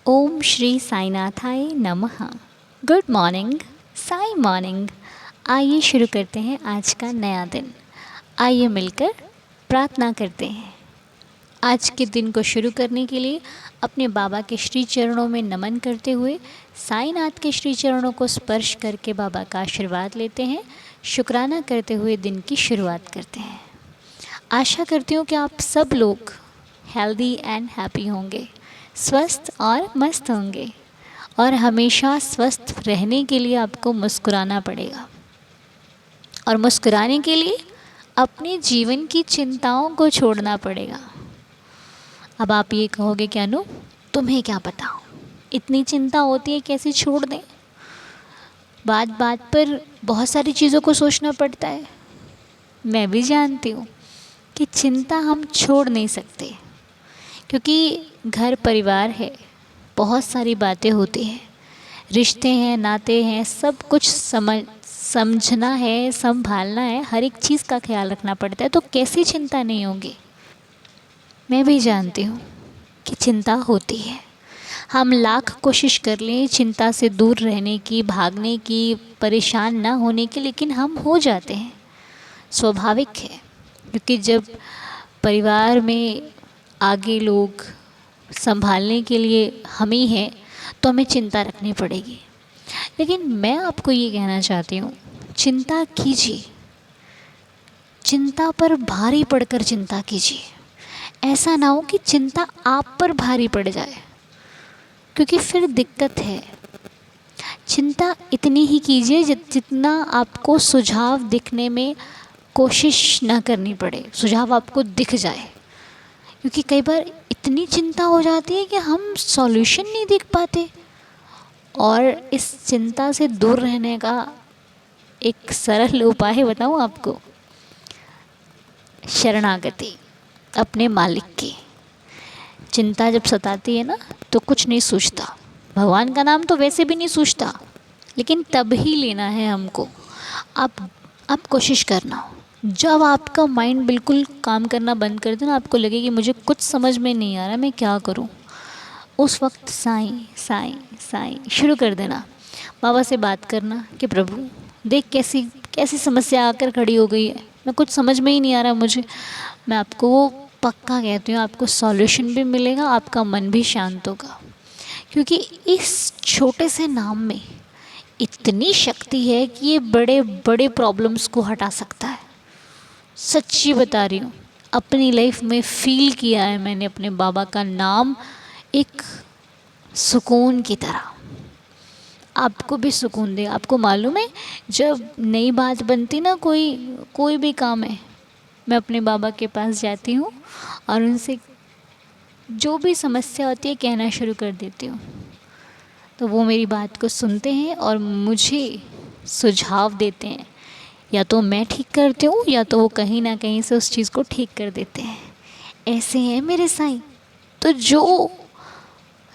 ओम श्री साईनाथाय नमः। Good morning, Sai morning. आइए शुरू करते हैं आज का नया दिन। आइए मिलकर प्रार्थना करते हैं। आज के दिन को शुरू करने के लिए अपने बाबा के श्री चरणों में नमन करते हुए साईनाथ के श्री चरणों को स्पर्श करके बाबा का आशीर्वाद लेते हैं। शुक्राना करते हुए दिन की शुरुआत करते हैं। आशा करती हूँ कि आप सब लोग हेल्दी एंड हैप्पी होंगे, स्वस्थ और मस्त होंगे। और हमेशा स्वस्थ रहने के लिए आपको मुस्कुराना पड़ेगा, और मुस्कुराने के लिए अपने जीवन की चिंताओं को छोड़ना पड़ेगा। अब आप ये कहोगे कि अनु, तुम्हें क्या पता, इतनी चिंता होती है कैसे छोड़ दें। बात बात पर बहुत सारी चीज़ों को सोचना पड़ता है। मैं भी जानती हूँ कि चिंता हम छोड़ नहीं सकते, क्योंकि घर परिवार है, बहुत सारी बातें होती हैं, रिश्ते हैं, नाते हैं, सब कुछ समझना है, संभालना है, हर एक चीज़ का ख्याल रखना पड़ता है। तो कैसी चिंता नहीं होगी। मैं भी जानती हूँ कि चिंता होती है। हम लाख कोशिश कर लें चिंता से दूर रहने की, भागने की, परेशान ना होने की, लेकिन हम हो जाते हैं। स्वाभाविक है, क्योंकि जब परिवार में आगे लोग संभालने के लिए हम ही हैं तो हमें चिंता रखनी पड़ेगी। लेकिन मैं आपको ये कहना चाहती हूँ, चिंता कीजिए, चिंता पर भारी पड़कर चिंता कीजिए। ऐसा ना हो कि चिंता आप पर भारी पड़ जाए, क्योंकि फिर दिक्कत है। चिंता इतनी ही कीजिए जितना आपको सुझाव दिखने में कोशिश ना करनी पड़े, सुझाव आपको दिख जाए। क्योंकि कई बार इतनी चिंता हो जाती है कि हम सॉल्यूशन नहीं देख पाते। और इस चिंता से दूर रहने का एक सरल उपाय बताऊं आपको, शरणागति अपने मालिक की। चिंता जब सताती है ना, तो कुछ नहीं सूझता, भगवान का नाम तो वैसे भी नहीं सूझता, लेकिन तब ही लेना है हमको। आप कोशिश करना, जब आपका माइंड बिल्कुल काम करना बंद कर देना, आपको लगे कि मुझे कुछ समझ में नहीं आ रहा, मैं क्या करूं, उस वक्त साईं साईं साईं शुरू कर देना। बाबा से बात करना कि प्रभु देख कैसी कैसी समस्या आकर खड़ी हो गई है, मैं कुछ समझ में ही नहीं आ रहा मुझे। मैं आपको पक्का कहती हूँ, आपको सॉल्यूशन भी मिलेगा, आपका मन भी शांत होगा। क्योंकि इस छोटे से नाम में इतनी शक्ति है कि ये बड़े बड़े प्रॉब्लम्स को हटा सकता है। सच्ची बता रही हूँ, अपनी लाइफ में फील किया है मैंने अपने बाबा का नाम एक सुकून की तरह। आपको भी सुकून दे। आपको मालूम है, जब नई बात बनती ना, कोई भी काम है, मैं अपने बाबा के पास जाती हूँ और उनसे जो भी समस्या होती है कहना शुरू कर देती हूँ। तो वो मेरी बात को सुनते हैं और मुझे सुझाव देते हैं। या तो मैं ठीक करती हूँ, या तो वो कहीं ना कहीं से उस चीज़ को ठीक कर देते हैं। ऐसे हैं मेरे साईं। तो जो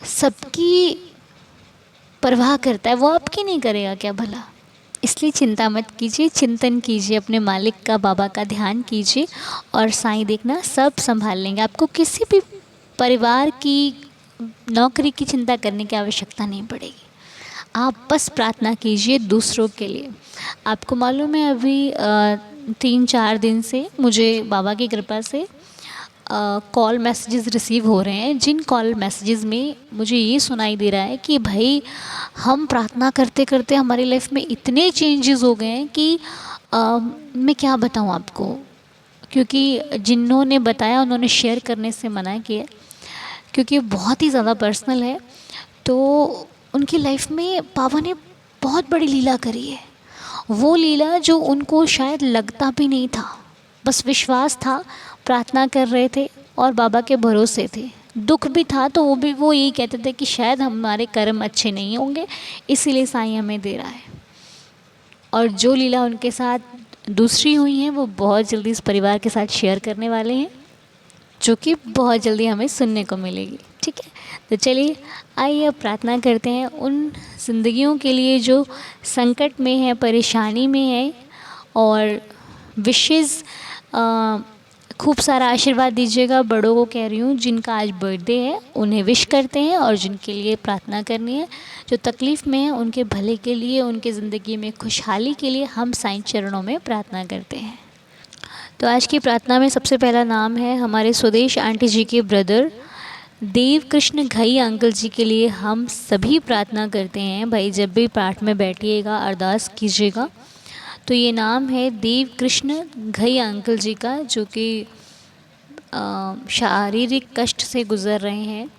सबकी परवाह करता है, वो आपकी नहीं करेगा क्या भला। इसलिए चिंता मत कीजिए, चिंतन कीजिए, अपने मालिक का, बाबा का ध्यान कीजिए, और साईं देखना सब संभाल लेंगे। आपको किसी भी परिवार की, नौकरी की चिंता करने की आवश्यकता नहीं पड़ेगी। आप बस प्रार्थना कीजिए दूसरों के लिए। आपको मालूम है, अभी 3-4 दिन से मुझे बाबा की कृपा से कॉल मैसेजेस रिसीव हो रहे हैं, जिन कॉल मैसेजेस में मुझे ये सुनाई दे रहा है कि भाई, हम प्रार्थना करते करते हमारी लाइफ में इतने चेंजेस हो गए हैं कि मैं क्या बताऊँ आपको। क्योंकि जिन्होंने बताया उन्होंने शेयर करने से मना किया, क्योंकि बहुत ही ज़्यादा पर्सनल है। तो उनकी लाइफ में बाबा ने बहुत बड़ी लीला करी है। वो लीला जो उनको शायद लगता भी नहीं था, बस विश्वास था, प्रार्थना कर रहे थे और बाबा के भरोसे थे। दुख भी था तो वो यही कहते थे कि शायद हमारे कर्म अच्छे नहीं होंगे, इसीलिए साईं हमें दे रहा है। और जो लीला उनके साथ दूसरी हुई हैं, वो बहुत जल्दी इस परिवार के साथ शेयर करने वाले हैं, जो कि बहुत जल्दी हमें सुनने को मिलेगी। ठीक है, तो चलिए आइए अब प्रार्थना करते हैं उन जिंदगियों के लिए जो संकट में है, परेशानी में है, और विशेष खूब सारा आशीर्वाद दीजिएगा। बड़ों को कह रही हूँ, जिनका आज बर्थडे है उन्हें विश करते हैं, और जिनके लिए प्रार्थना करनी है, जो तकलीफ़ में है उनके भले के लिए, उनके ज़िंदगी में खुशहाली के लिए हम साईं चरणों में प्रार्थना करते हैं। तो आज की प्रार्थना में सबसे पहला नाम है हमारे स्वदेश आंटी जी के ब्रदर देव कृष्ण घई अंकल जी के लिए हम सभी प्रार्थना करते हैं। भाई जब भी पाठ में बैठिएगा अरदास कीजिएगा। तो ये नाम है देव कृष्ण घई अंकल जी का, जो कि शारीरिक कष्ट से गुज़र रहे हैं।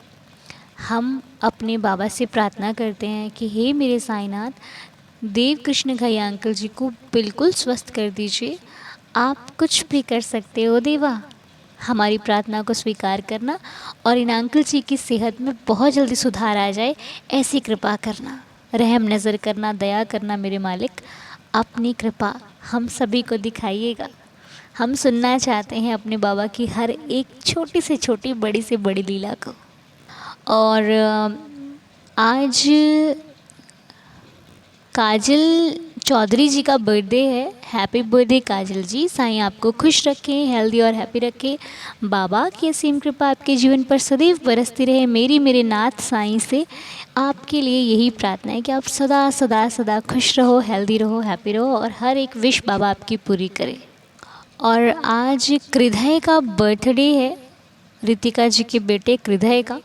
हम अपने बाबा से प्रार्थना करते हैं कि हे मेरे साईनाथ, देव कृष्ण घई अंकल जी को बिल्कुल स्वस्थ कर दीजिए। आप कुछ भी कर सकते हो देवा, हमारी प्रार्थना को स्वीकार करना और इन अंकल जी की सेहत में बहुत जल्दी सुधार आ जाए, ऐसी कृपा करना, रहम नज़र करना, दया करना मेरे मालिक। अपनी कृपा हम सभी को दिखाइएगा। हम सुनना चाहते हैं अपने बाबा की हर एक छोटी से छोटी, बड़ी से बड़ी लीला को। और आज काजल चौधरी जी का बर्थडे है। हैप्पी बर्थडे काजल जी। साईं आपको खुश रखें, हेल्दी और हैप्पी रखें। बाबा की असीम कृपा आपके जीवन पर सदैव बरसती रहे। मेरे नाथ साईं से आपके लिए यही प्रार्थना है कि आप सदा सदा सदा खुश रहो, हेल्दी रहो, हैप्पी रहो, और हर एक विश बाबा आपकी पूरी करे। और आज कृदय का बर्थडे है, रितिका जी के बेटे कृदय का।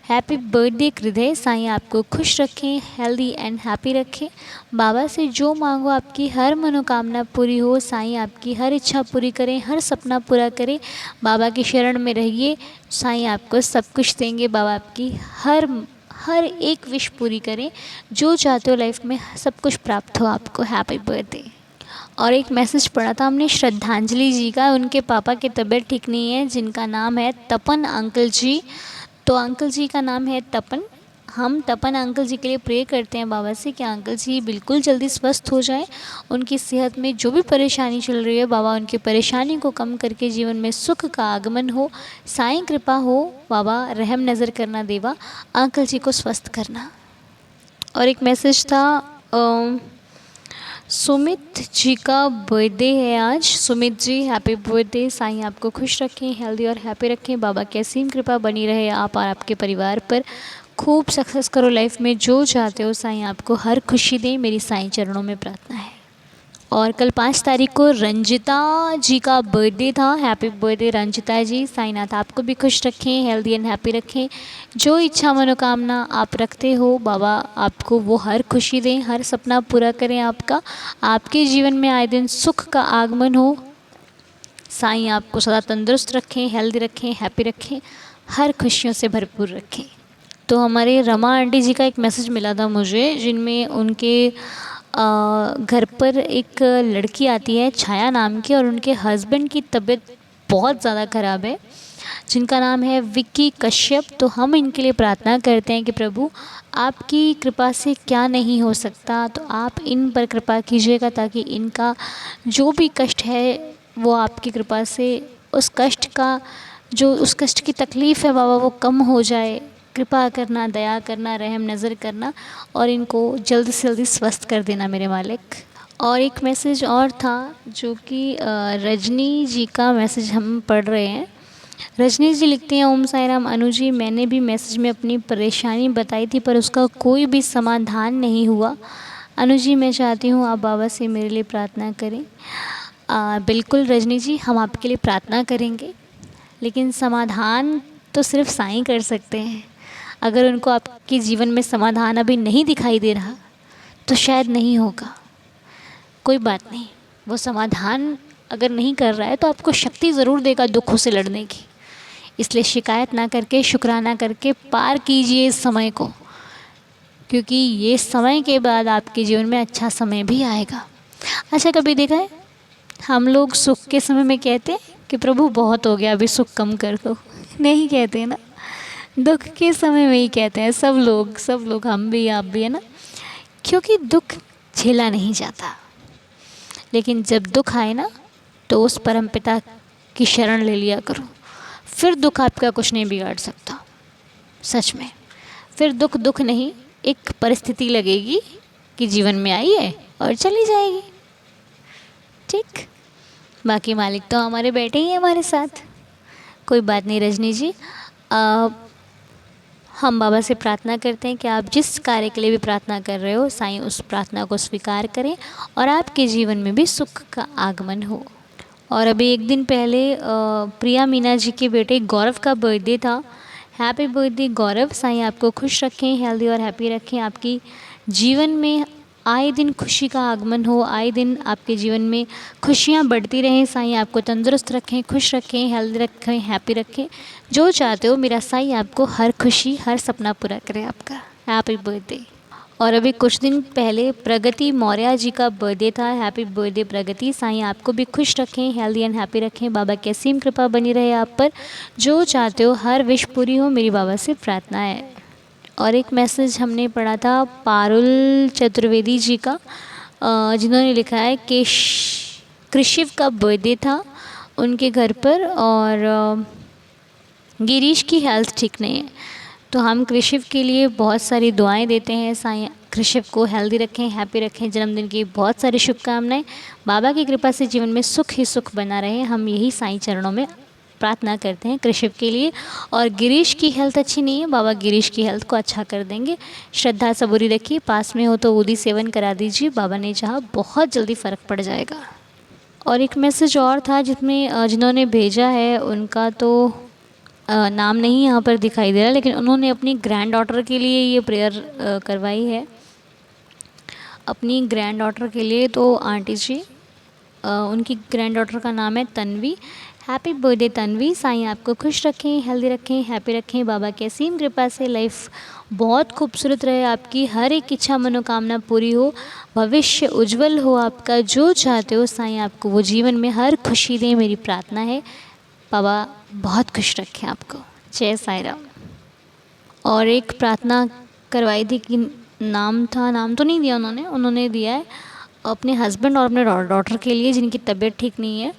Happy birthday कृदय। साईं आपको खुश रखें, हेल्दी एंड हैप्पी रखें। बाबा से जो मांगो आपकी हर मनोकामना पूरी हो। साईं आपकी हर इच्छा पूरी करें, हर सपना पूरा करें। बाबा की शरण में रहिए, साईं आपको सब कुछ देंगे। बाबा आपकी हर एक विश पूरी करें, जो चाहते हो लाइफ में सब कुछ प्राप्त हो आपको। Happy birthday. और एक मैसेज पढ़ा था हमने श्रद्धांजलि जी का, उनके पापा की तबीयत ठीक नहीं है, जिनका नाम है तपन अंकल जी। तो अंकल जी का नाम है तपन। हम तपन अंकल जी के लिए प्रे करते हैं बाबा से कि अंकल जी बिल्कुल जल्दी स्वस्थ हो जाएं। उनकी सेहत में जो भी परेशानी चल रही है, बाबा उनकी परेशानी को कम करके जीवन में सुख का आगमन हो, साईं कृपा हो। बाबा रहम नज़र करना देवा, अंकल जी को स्वस्थ करना। और एक मैसेज था सुमित जी का बर्थडे है आज। Sumit ji happy birthday. साईं आपको खुश रखें, हेल्दी और हैप्पी रखें। बाबा की असीम कृपा बनी रहे आप और आपके परिवार पर। खूब सक्सेस करो लाइफ में, जो चाहते हो साईं आपको हर खुशी दें, मेरी साईं चरणों में प्रार्थना है। और कल 5 तारीख को रंजिता जी का बर्थडे था। हैप्पी बर्थडे रंजिता जी। साईनाथ आपको भी खुश रखें, हेल्दी एंड हैप्पी रखें। जो इच्छा मनोकामना आप रखते हो, बाबा आपको वो हर खुशी दें, हर सपना पूरा करें आपका। आपके जीवन में आए दिन सुख का आगमन हो। साईं आपको सदा तंदुरुस्त रखें, हेल्दी रखें, हैप्पी रखें, हर खुशियों से भरपूर रखें। तो हमारे रमा आंटी जी का एक मैसेज मिला था मुझे, जिनमें उनके घर पर एक लड़की आती है छाया नाम की, और उनके हस्बैंड की तबीयत बहुत ज़्यादा ख़राब है, जिनका नाम है विक्की कश्यप। तो हम इनके लिए प्रार्थना करते हैं कि प्रभु आपकी कृपा से क्या नहीं हो सकता, तो आप इन पर कृपा कीजिएगा, ताकि इनका जो भी कष्ट है वो आपकी कृपा से उस कष्ट की तकलीफ़ है बाबा, वो कम हो जाए। कृपा करना, दया करना, रहम नज़र करना, और इनको जल्द से जल्दी स्वस्थ कर देना मेरे मालिक। और एक मैसेज और था, जो कि रजनी जी का मैसेज हम पढ़ रहे हैं। रजनी जी लिखती हैं, ओम साई राम अनु जी, मैंने भी मैसेज में अपनी परेशानी बताई थी, पर उसका कोई भी समाधान नहीं हुआ। अनु जी, मैं चाहती हूँ आप बाबा से मेरे लिए प्रार्थना करें। बिल्कुल रजनी जी, हम आपके लिए प्रार्थना करेंगे, लेकिन समाधान तो सिर्फ साईं कर सकते हैं। अगर उनको आपके जीवन में समाधान अभी नहीं दिखाई दे रहा, तो शायद नहीं होगा। कोई बात नहीं, वो समाधान अगर नहीं कर रहा है तो आपको शक्ति ज़रूर देगा दुखों से लड़ने की। इसलिए शिकायत ना करके, शुक्राना करके पार कीजिए इस समय को, क्योंकि ये समय के बाद आपके जीवन में अच्छा समय भी आएगा। अच्छा, कभी देखा है हम लोग सुख के समय में कहते हैं कि प्रभु बहुत हो गया, अभी सुख कम कर दो? नहीं कहते ना। दुख के समय में ही कहते हैं सब लोग, हम भी, आप भी, है ना, क्योंकि दुख झेला नहीं जाता। लेकिन जब दुख आए ना, तो उस परमपिता की शरण ले लिया करो, फिर दुख आपका कुछ नहीं बिगाड़ सकता। सच में फिर दुख नहीं, एक परिस्थिति लगेगी कि जीवन में आई है और चली जाएगी। ठीक। बाकी मालिक तो हमारे बैठे ही हैं हमारे साथ। कोई बात नहीं रजनी जी, आ, हम बाबा से प्रार्थना करते हैं कि आप जिस कार्य के लिए भी प्रार्थना कर रहे हो, साईं उस प्रार्थना को स्वीकार करें और आपके जीवन में भी सुख का आगमन हो। और अभी एक दिन पहले प्रिया मीना जी के बेटे गौरव का बर्थडे था। हैप्पी बर्थडे गौरव, साईं आपको खुश रखें, हेल्दी और हैप्पी रखें, आपकी जीवन में आए दिन खुशी का आगमन हो, आए दिन आपके जीवन में खुशियाँ बढ़ती रहें। साईं आपको तंदुरुस्त रखें, खुश रखें, हेल्दी रखें, हैप्पी रखें। जो चाहते हो मेरा साईं आपको हर खुशी, हर सपना पूरा करे आपका। Happy birthday. और अभी कुछ दिन पहले प्रगति मौर्य जी का बर्थडे था। हैप्पी बर्थडे प्रगति, साईं आपको भी खुश रखें, हेल्दी एंड हैप्पी रखें, बाबा की असीम कृपा बनी रहे आप पर। जो चाहते हो हर विश पूरी हो, मेरी बाबा से प्रार्थना है। और एक मैसेज हमने पढ़ा था पारुल चतुर्वेदी जी का, जिन्होंने लिखा है कि कृषिव का बर्थडे था उनके घर पर, और गिरीश की हेल्थ ठीक नहीं है। तो हम कृषिव के लिए बहुत सारी दुआएं देते हैं। साईं कृषिव को हेल्दी रखें, हैप्पी रखें, जन्मदिन की बहुत सारी शुभकामनाएं। बाबा की कृपा से जीवन में सुख ही सुख बना रहे, हम यही साईं चरणों में प्रार्थना करते हैं कृषिव के लिए। और गिरीश की हेल्थ अच्छी नहीं है, बाबा गिरीश की हेल्थ को अच्छा कर देंगे। श्रद्धा सबूरी रखिए, पास में हो तो ऊदी सेवन करा दीजिए, बाबा ने चाहा बहुत जल्दी फ़र्क पड़ जाएगा। और एक मैसेज और था जिसमें जिन्होंने भेजा है उनका तो नाम नहीं यहाँ पर दिखाई दे रहा, लेकिन उन्होंने अपनी ग्रैंड डॉटर के लिए ये प्रेयर करवाई है, अपनी ग्रैंड डॉटर के लिए। तो आंटी जी, उनकी ग्रैंड डॉटर का नाम है तन्वी। हैप्पी बर्थडे तन्वी, साईं आपको खुश रखें, हेल्दी रखें, हैप्पी रखें, बाबा की असीम कृपा से लाइफ बहुत खूबसूरत रहे, आपकी हर एक इच्छा मनोकामना पूरी हो, भविष्य उज्जवल हो आपका। जो चाहते हो साईं आपको वो जीवन में हर खुशी दें, मेरी प्रार्थना है। बाबा बहुत खुश रखें आपको। जय साईं राम। और एक प्रार्थना करवाई थी कि नाम तो नहीं दिया उन्होंने दिया है अपने हस्बैंड और अपने डॉटर के लिए जिनकी तबीयत ठीक नहीं है।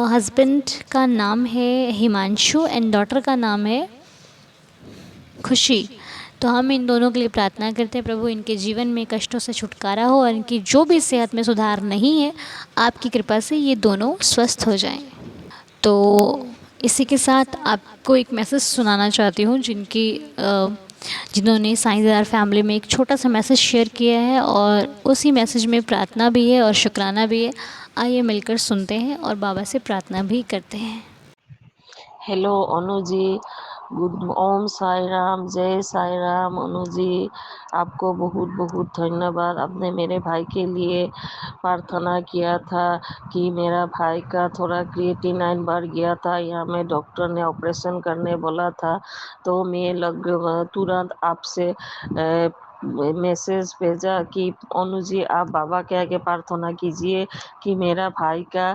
हस्बैंड का नाम है हिमांशु एंड डॉटर का नाम है खुशी। तो हम इन दोनों के लिए प्रार्थना करते हैं, प्रभु इनके जीवन में कष्टों से छुटकारा हो और इनकी जो भी सेहत में सुधार नहीं है, आपकी कृपा से ये दोनों स्वस्थ हो जाएं। तो इसी के साथ आपको एक मैसेज सुनाना चाहती हूँ जिन्होंने साईं दरबार फैमिली में एक छोटा सा मैसेज शेयर किया है, और उसी मैसेज में प्रार्थना भी है और शुक्राना भी है। आइए मिलकर सुनते हैं और बाबा से प्रार्थना भी करते हैं। हेलो अनु जी, गुड ओम साई राम, जय साई राम। अनु जी आपको बहुत बहुत धन्यवाद। आपने मेरे भाई के लिए प्रार्थना किया था कि मेरा भाई का थोड़ा क्रिएटिनाइन बढ़ गया था, यहाँ में डॉक्टर ने ऑपरेशन करने बोला था, तो मैं तुरंत आपसे मैसेज भेजा कि अनु जी आप बाबा के आगे प्रार्थना कीजिए कि मेरा भाई का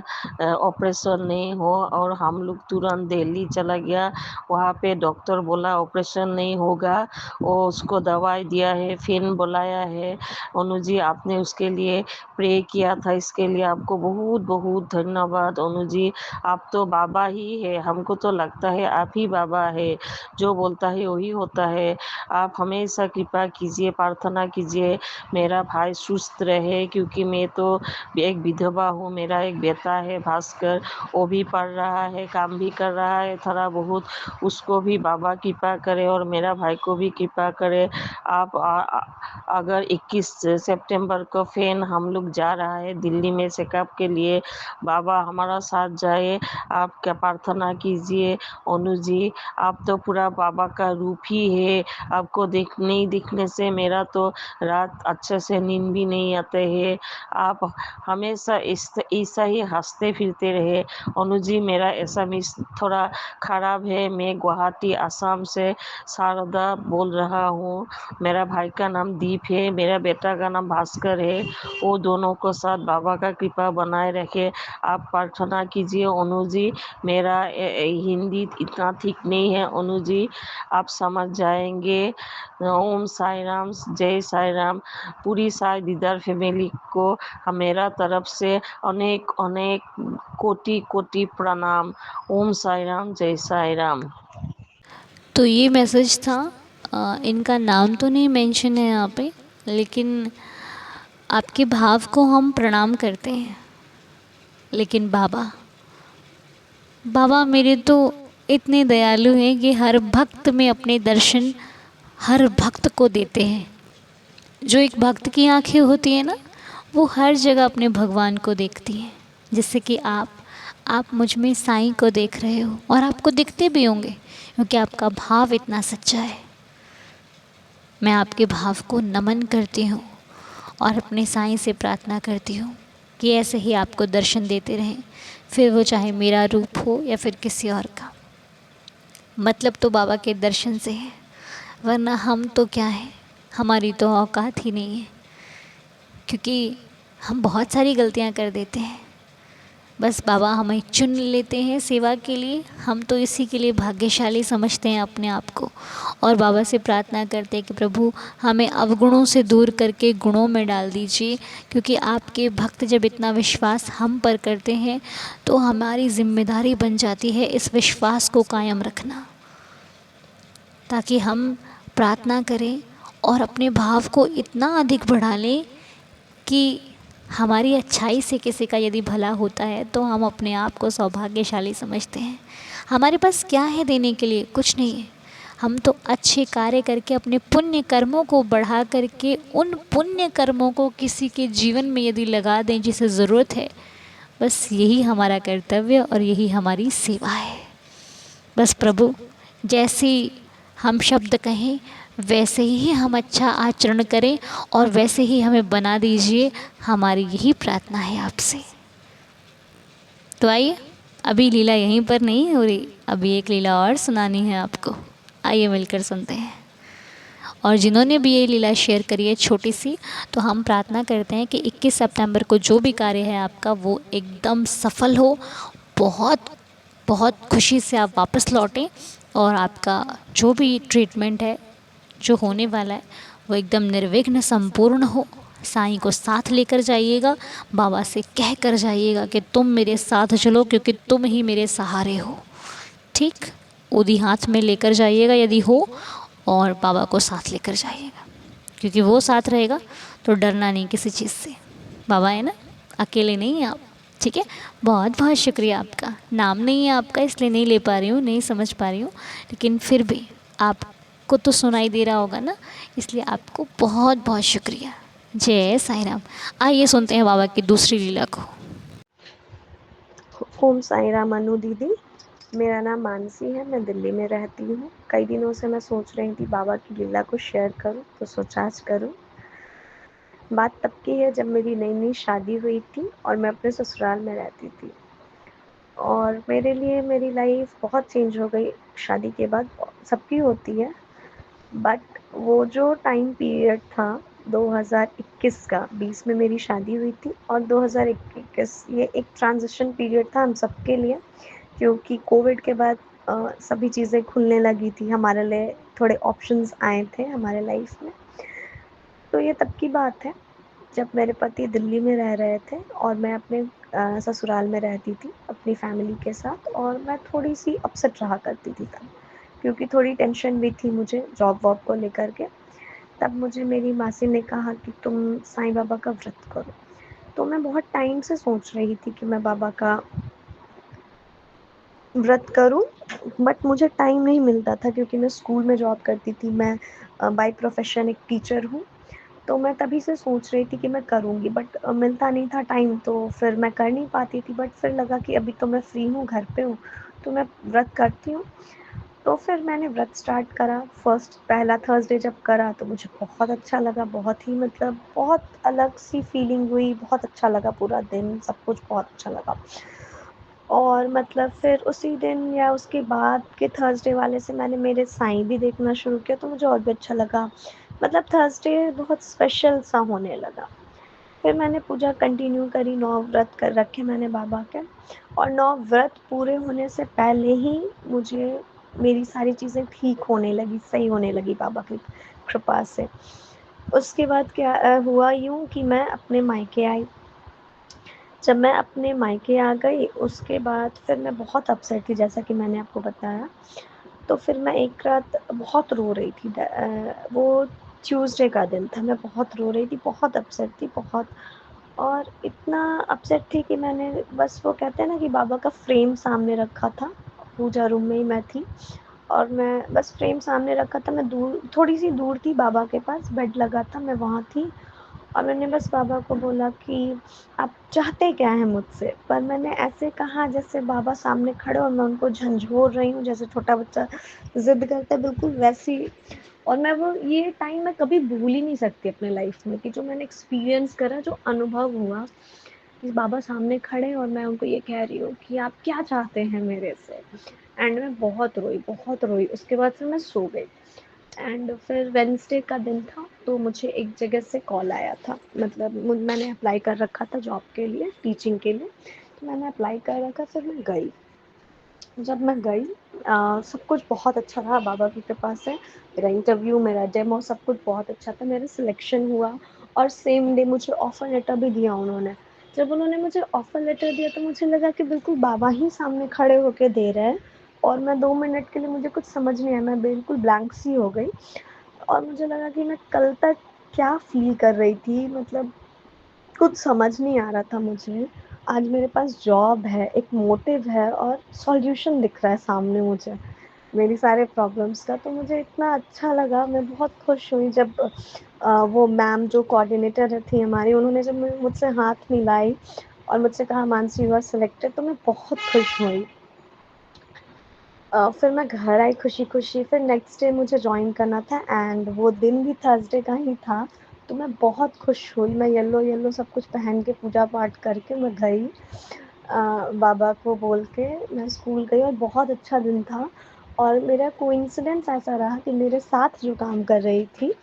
ऑपरेशन नहीं हो। और हम लोग तुरंत दिल्ली चला गया, वहाँ पे डॉक्टर बोला ऑपरेशन नहीं होगा, वो उसको दवाई दिया है, फिर बुलाया है। अनु जी आपने उसके लिए प्रे किया था, इसके लिए आपको बहुत बहुत धन्यवाद। अनु जी आप तो बाबा ही है, हमको तो लगता है आप ही बाबा है, जो बोलता है वही होता है। आप हमेशा कृपा कीजिए, प्रार्थना कीजिए मेरा भाई सुस्त रहे, क्योंकि मैं तो एक विधवा हूँ। मेरा एक बेटा है भास्कर, वो भी पढ़ रहा है, काम भी कर रहा है थोड़ा बहुत, उसको भी बाबा कृपा करे और मेरा भाई को भी कृपा करे। आप अगर 21 सितंबर को फिर हम लोग जा रहा है दिल्ली में चेकअप के लिए, बाबा हमारा साथ जाए, आप क्या प्रार्थना कीजिए। अनु जी आप तो पूरा बाबा का रूप ही है, आपको नहीं दिखने से मेरा तो रात अच्छे से नींद भी नहीं आते है। आप हमेशा ऐसा ही हंसते फिरते रहे। अनु जी मेरा एसएमएस थोड़ा ख़राब है, मैं गुवाहाटी आसाम से शारदा बोल रहा हूँ। मेरा भाई का नाम दीप है, मेरा बेटा का नाम भास्कर है, वो दोनों को साथ बाबा का कृपा बनाए रखे। आप प्रार्थना कीजिए अनु जी, मेरा हिंदी इतना ठीक नहीं है अनु जी, आप समझ जाएंगे। ओम साई राम, जय साई राम। पूरी साई दीदार फैमिली को मेरा तरफ से अनेक अनेक कोटि कोटि प्रणाम। ओम साई राम, जय साई राम। तो ये मैसेज था, इनका नाम तो नहीं मेंशन है यहाँ पे, लेकिन आपके भाव को हम प्रणाम करते हैं। लेकिन बाबा बाबा मेरे तो इतने दयालु हैं कि हर भक्त में अपने दर्शन हर भक्त को देते हैं। जो एक भक्त की आंखें होती है ना, वो हर जगह अपने भगवान को देखती हैं। जिससे कि आप मुझ में साईं को देख रहे हो, और आपको दिखते भी होंगे क्योंकि आपका भाव इतना सच्चा है। मैं आपके भाव को नमन करती हूँ और अपने साईं से प्रार्थना करती हूँ कि ऐसे ही आपको दर्शन देते रहें, फिर वो चाहे मेरा रूप हो या फिर किसी और का। मतलब तो बाबा के दर्शन से है, वरना हम तो क्या है, हमारी तो औकात ही नहीं है। क्योंकि हम बहुत सारी गलतियाँ कर देते हैं, बस बाबा हमें चुन लेते हैं सेवा के लिए। हम तो इसी के लिए भाग्यशाली समझते हैं अपने आप को, और बाबा से प्रार्थना करते हैं कि प्रभु हमें अवगुणों से दूर करके गुणों में डाल दीजिए। क्योंकि आपके भक्त जब इतना विश्वास हम पर करते हैं तो हमारी जिम्मेदारी बन जाती है इस विश्वास को कायम रखना, ताकि हम प्रार्थना करें और अपने भाव को इतना अधिक बढ़ा लें कि हमारी अच्छाई से किसी का यदि भला होता है तो हम अपने आप को सौभाग्यशाली समझते हैं। हमारे पास क्या है देने के लिए? कुछ नहीं है। हम तो अच्छे कार्य करके अपने पुण्य कर्मों को बढ़ा करके उन पुण्य कर्मों को किसी के जीवन में यदि लगा दें जिसे ज़रूरत है, बस यही हमारा कर्तव्य और यही हमारी सेवा है। बस प्रभु जैसी हम शब्द कहें वैसे ही हम अच्छा आचरण करें और वैसे ही हमें बना दीजिए, हमारी यही प्रार्थना है आपसे। तो आइए, अभी लीला यहीं पर नहीं हो रही, अभी एक लीला और सुनानी है आपको। आइए मिलकर सुनते हैं। और जिन्होंने भी ये लीला शेयर करी है छोटी सी, तो हम प्रार्थना करते हैं कि 21 सितंबर को जो भी कार्य है आपका वो एकदम सफल हो, बहुत बहुत खुशी से आप वापस लौटें, और आपका जो भी ट्रीटमेंट है जो होने वाला है वो एकदम निर्विघ्न संपूर्ण हो। साईं को साथ लेकर जाइएगा, बाबा से कह कर जाइएगा कि तुम मेरे साथ चलो क्योंकि तुम ही मेरे सहारे हो। ठीक, उदी हाथ में लेकर जाइएगा यदि हो, और बाबा को साथ लेकर जाइएगा, क्योंकि वो साथ रहेगा तो डरना नहीं किसी चीज़ से। बाबा है ना, अकेले नहीं हैं आप। ठीक है, बहुत बहुत शुक्रिया आपका। नाम नहीं है आपका इसलिए नहीं ले पा रही हूँ, नहीं समझ पा रही हूँ, लेकिन फिर भी आपको तो सुनाई दे रहा होगा ना, इसलिए आपको बहुत बहुत शुक्रिया। जय साईं राम। आइए सुनते हैं बाबा की दूसरी लीला को। ओम साई राम अनु दीदी, मेरा नाम मानसी है, मैं दिल्ली में रहती हूँ। कई दिनों से मैं सोच रही थी बाबा की लीला को शेयर करूँ, तो सोचा आज करूँ। बात तब की है जब मेरी नई नई शादी हुई थी और मैं अपने ससुराल में रहती थी, और मेरे लिए मेरी लाइफ बहुत चेंज हो गई शादी के बाद। सबकी होती है, बट वो जो टाइम पीरियड था 2021 का, 20 में मेरी शादी हुई थी, और 2021 ये एक ट्रांजिशन पीरियड था हम सबके लिए, क्योंकि कोविड के बाद सभी चीज़ें खुलने लगी थी, हमारे लिए थोड़े ऑप्शंस आए थे हमारे लाइफ में। तो ये तब की बात है जब मेरे पति दिल्ली में रह रहे थे और मैं अपने ससुराल में रहती थी अपनी फैमिली के साथ, और मैं थोड़ी सी अपसेट रहा करती थी तब, क्योंकि थोड़ी टेंशन भी थी मुझे जॉब वॉब को लेकर के। तब मुझे मेरी मासी ने कहा कि तुम साईं बाबा का व्रत करो। तो मैं बहुत टाइम से सोच रही थी कि मैं बाबा का व्रत करूं, बट मुझे टाइम नहीं मिलता था क्योंकि मैं स्कूल में जॉब करती थी। मैं बाय प्रोफेशन एक टीचर हूँ, तो मैं तभी से सोच रही थी कि मैं करूँगी, बट मिलता नहीं था टाइम, तो फिर मैं कर नहीं पाती थी। बट फिर लगा कि अभी तो मैं फ्री हूँ, घर पे हूँ, तो मैं व्रत करती हूँ। तो फिर मैंने व्रत स्टार्ट करा। फर्स्ट पहला थर्सडे जब करा तो मुझे बहुत अच्छा लगा, बहुत ही मतलब बहुत अलग सी फीलिंग हुई, बहुत अच्छा लगा, पूरा दिन सब कुछ बहुत अच्छा लगा। और मतलब फिर उसी दिन या उसके बाद के थर्सडे वाले से मैंने मेरे साईं भी देखना शुरू किया, तो मुझे और भी अच्छा लगा। मतलब थर्सडे बहुत स्पेशल सा होने लगा। फिर मैंने पूजा कंटिन्यू करी, 9 व्रत कर रखे मैंने बाबा के, और 9 व्रत पूरे होने से पहले ही मुझे मेरी सारी चीज़ें ठीक होने लगी, सही होने लगी बाबा की कृपा से। उसके बाद क्या हुआ यूँ कि मैं अपने मायके आई। जब मैं अपने मायके आ गई उसके बाद फिर मैं बहुत अपसेट थी, जैसा कि मैंने आपको बताया। तो फिर मैं एक रात बहुत रो रही थी। वो ट्यूसडे का दिन था, मैं बहुत रो रही थी, बहुत अपसेट थी, बहुत। और इतना अपसेट थी कि मैंने बस वो कहते हैं ना कि बाबा का फ्रेम सामने रखा था, पूजा रूम में ही मैं थी और मैं बस फ्रेम सामने रखा था, मैं दूर थोड़ी सी दूर थी बाबा के पास, बेड लगा था, मैं वहाँ थी और मैंने बस बाबा को बोला कि आप चाहते क्या हैं मुझसे, पर मैंने ऐसे कहा जैसे बाबा सामने खड़े और मैं उनको झंझोर रही हूँ, जैसे छोटा बच्चा जिद करता है बिल्कुल वैसी। और मैं वो ये टाइम मैं कभी भूल ही नहीं सकती अपने लाइफ में कि जो मैंने एक्सपीरियंस करा, जो अनुभव हुआ कि बाबा सामने खड़े और मैं उनको ये कह रही हूँ कि आप क्या चाहते हैं मेरे से। एंड मैं बहुत रोई, बहुत रोई, उसके बाद फिर मैं सो गई। एंड फिर वेडनेसडे का दिन था तो मुझे एक जगह से कॉल आया था, मतलब मैंने अप्लाई कर रखा था जॉब के लिए, टीचिंग के लिए, तो मैंने अप्लाई कर रखा, फिर मैं गई। जब मैं गई सब कुछ बहुत अच्छा रहा बाबा की कृपा से, मेरा इंटरव्यू, मेरा डेमो सब कुछ बहुत अच्छा था, मेरा सिलेक्शन हुआ और सेम डे मुझे ऑफ़र लेटर भी दिया उन्होंने। जब उन्होंने मुझे ऑफ़र लेटर दिया तो मुझे लगा कि बिल्कुल बाबा ही सामने खड़े होके दे रहे हैं और मैं 2 मिनट के लिए मुझे कुछ समझ नहीं आया, मैं बिल्कुल ब्लैंक सी हो गई और मुझे लगा कि मैं कल तक क्या फ़ील कर रही थी, मतलब कुछ समझ नहीं आ रहा था मुझे। आज मेरे पास जॉब है, एक मोटिव है और सॉल्यूशन दिख रहा है सामने मुझे, मेरी सारे प्रॉब्लम्स का। तो मुझे इतना अच्छा लगा, मैं बहुत खुश हुई जब वो मैम जो कोऑर्डिनेटर थी हमारी, उन्होंने जब मुझसे हाथ मिलाई और मुझसे कहा मानसी यू आर सिलेक्टेड, तो मैं बहुत खुश हुई। फिर मैं घर आई खुशी-खुशी, फिर नेक्स्ट डे मुझे जॉइन करना था एंड वो दिन भी थर्सडे का ही था, तो मैं बहुत खुश हुई। मैं येलो-येलो सब कुछ पहन के पूजा-पाठ करके मैं गई, बाबा को बोल के मैं स्कूल गई और बहुत अच्छा दिन था। और मेरा कोइंसिडेंस ऐसा रहा कि मेरे साथ जो काम कर रही थी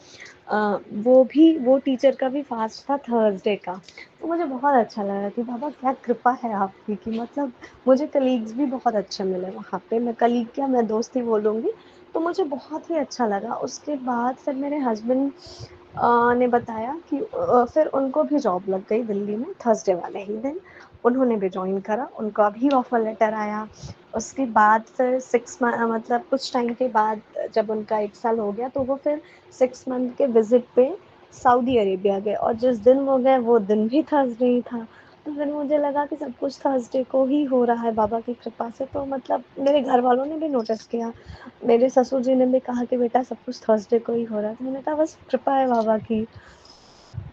अ, वो टीचर का भी फ़ास्ट था थर्सडे का। तो मुझे बहुत अच्छा लगा कि बाबा क्या कृपा है आपकी कि मतलब मुझे कलीग्स भी बहुत अच्छे मिले वहाँ पे, मैं कलीग क्या मैं दोस्त ही बोलूँगी। तो मुझे बहुत ही अच्छा लगा। उसके बाद फिर मेरे हस्बैंड ने बताया कि फिर उनको भी जॉब लग गई दिल्ली में थर्सडे वाले ही दिन। उन्होंने भी जॉइन करा, उनका भी ऑफ़र लेटर आया। उसके बाद फिर 6 मतलब कुछ टाइम के बाद जब उनका 1 साल हो गया तो वो फिर 6 मंथ के विज़िट पे सऊदी अरेबिया गए और जिस दिन वो गए वो दिन भी थर्सडे ही था। तो फिर मुझे लगा कि सब कुछ थर्सडे को ही हो रहा है बाबा की कृपा से, तो मतलब मेरे घर वालों ने भी नोटिस किया। मेरे ससुर जी ने भी कहा कि बेटा सब कुछ थर्सडे को ही हो रहा है। तो मैंने कहा बस कृपा है बाबा की।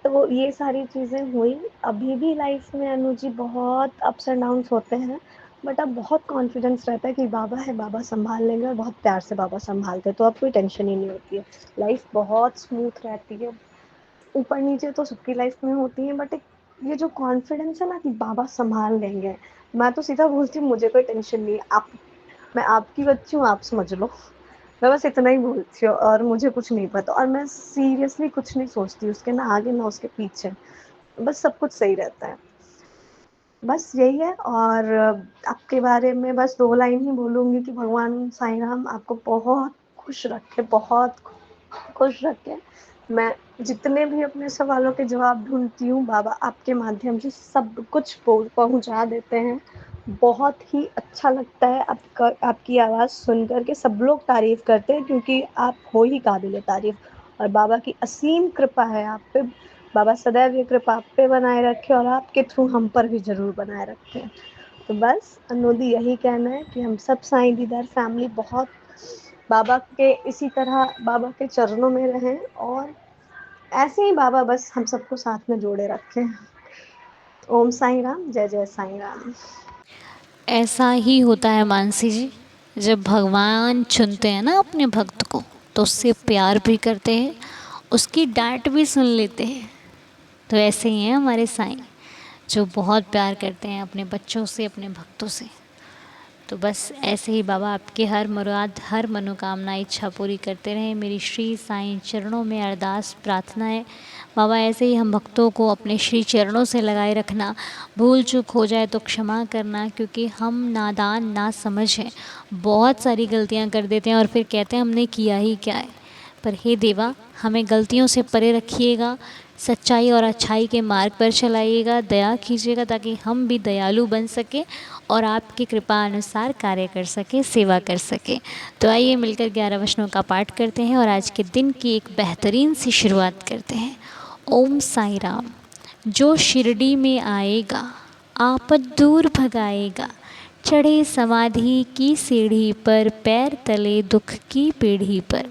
तो ये सारी चीज़ें हुई। अभी भी लाइफ़ में अनु जी बहुत अप्स एंड डाउन्स होते हैं, बट अब बहुत कॉन्फिडेंस रहता है कि बाबा है, बाबा सँभाल लेंगे और बहुत प्यार से बाबा सँभालते हैं, तो अब कोई टेंशन ही नहीं होती है। लाइफ़ बहुत स्मूथ रहती है। ऊपर-नीचे तो सबकी लाइफ़ में होती है, बट एक ये जो कॉन्फिडेंस है ना कि बाबा सँभाल लेंगे, मैं तो सीधा बोलती हूँ मुझे कोई टेंशन नहीं है, आप मैं आपकी बच्ची हूँ, आप समझ लो। मैं बस इतना ही बोलती हूँ और मुझे कुछ नहीं पता और मैं सीरियसली कुछ नहीं सोचती उसके ना आगे ना उसके पीछे। बस सब कुछ सही रहता है। बस यही है और आपके बारे में बस 2 लाइन ही बोलूँगी कि भगवान साईं राम आपको बहुत खुश रखे, बहुत खुश रखे। मैं जितने भी अपने सवालों के जवाब ढूँढती हूँ, बाबा आपके माध्यम से सब कुछ पहुँचा देते हैं। बहुत ही अच्छा लगता है आपकी आवाज़ सुन कर के, सब लोग तारीफ़ करते हैं क्योंकि आप हो ही काबिल-ए-तारीफ़ और बाबा की असीम कृपा है आप पे। बाबा सदैव ये कृपा आप पे बनाए रखें और आपके थ्रू हम पर भी ज़रूर बनाए रखें। तो बस अनुदी यही कहना है कि हम सब साईं दीदार फैमिली बहुत बाबा के इसी तरह बाबा के चरणों में रहें और ऐसे ही बाबा बस हम सबको साथ में जोड़े रखें। ओम साईं राम, जय जय साईं राम। ऐसा ही होता है मानसी जी, जब भगवान चुनते हैं ना अपने भक्त को तो उससे प्यार भी करते हैं, उसकी डांट भी सुन लेते हैं। तो ऐसे ही हैं हमारे साईं, जो बहुत प्यार करते हैं अपने बच्चों से, अपने भक्तों से। तो बस ऐसे ही बाबा आपके हर मुराद, हर मनोकामना, इच्छा पूरी करते रहें। मेरी श्री साईं चरणों में अरदास प्रार्थना है। बाबा ऐसे ही हम भक्तों को अपने श्री चरणों से लगाए रखना, भूल चूक हो जाए तो क्षमा करना, क्योंकि हम नादान ना समझ हैं, बहुत सारी गलतियां कर देते हैं और फिर कहते हैं हमने किया ही क्या है। पर हे देवा, हमें गलतियों से परे रखिएगा, सच्चाई और अच्छाई के मार्ग पर चलाइएगा, दया कीजिएगा ताकि हम भी दयालु बन सकें और आपकी कृपा अनुसार कार्य कर सकें, सेवा कर सकें। तो आइए मिलकर 11 वचनों का पाठ करते हैं और आज के दिन की एक बेहतरीन सी शुरुआत करते हैं। ओम साई राम। जो शिरडी में आएगा आपद दूर भगाएगा। चढ़े समाधि की सीढ़ी पर, पैर तले दुख की पीढ़ी पर।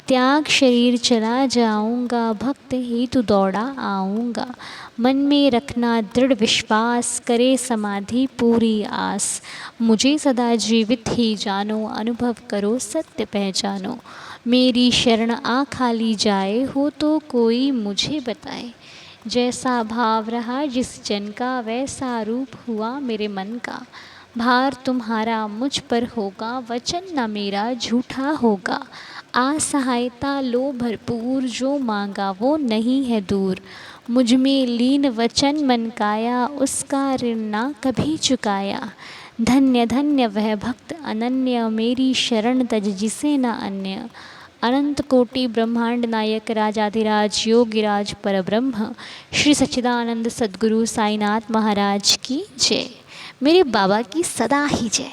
त्याग शरीर चला जाऊंगा, भक्त ही तू दौड़ा आऊँगा। मन में रखना दृढ़ विश्वास, करे समाधि पूरी आस। मुझे सदा जीवित ही जानो, अनुभव करो सत्य पहचानो। मेरी शरण आ खाली जाए, हो तो कोई मुझे बताए। जैसा भाव रहा जिस जन का, वैसा रूप हुआ मेरे मन का। भार तुम्हारा मुझ पर होगा, वचन न मेरा झूठा होगा। असहायता लो भरपूर, जो मांगा वो नहीं है दूर। मुझ में लीन वचन मन काया, उसका ऋण ना कभी चुकाया। धन्य धन्य वह भक्त अनन्य, मेरी शरण तज जिसे न अन्य। अनंत कोटि ब्रह्मांड नायक, राजाधिराज योगिराज परब्रह्म, श्री सच्चिदानंद सद्गुरु साईनाथ महाराज की जय। मेरे बाबा की सदा ही जय।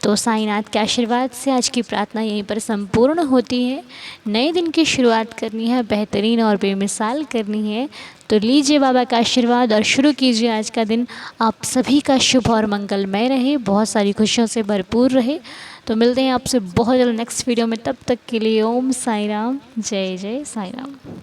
तो साईनाथ के आशीर्वाद से आज की प्रार्थना यहीं पर संपूर्ण होती है। नए दिन की शुरुआत करनी है, बेहतरीन और बेमिसाल करनी है, तो लीजिए बाबा का आशीर्वाद और शुरू कीजिए आज का दिन। आप सभी का शुभ और मंगलमय रहे, बहुत सारी खुशियों से भरपूर रहे। तो मिलते हैं आपसे बहुत जल्द नेक्स्ट वीडियो में, तब तक के लिए ओम साई राम, जय जय साई राम।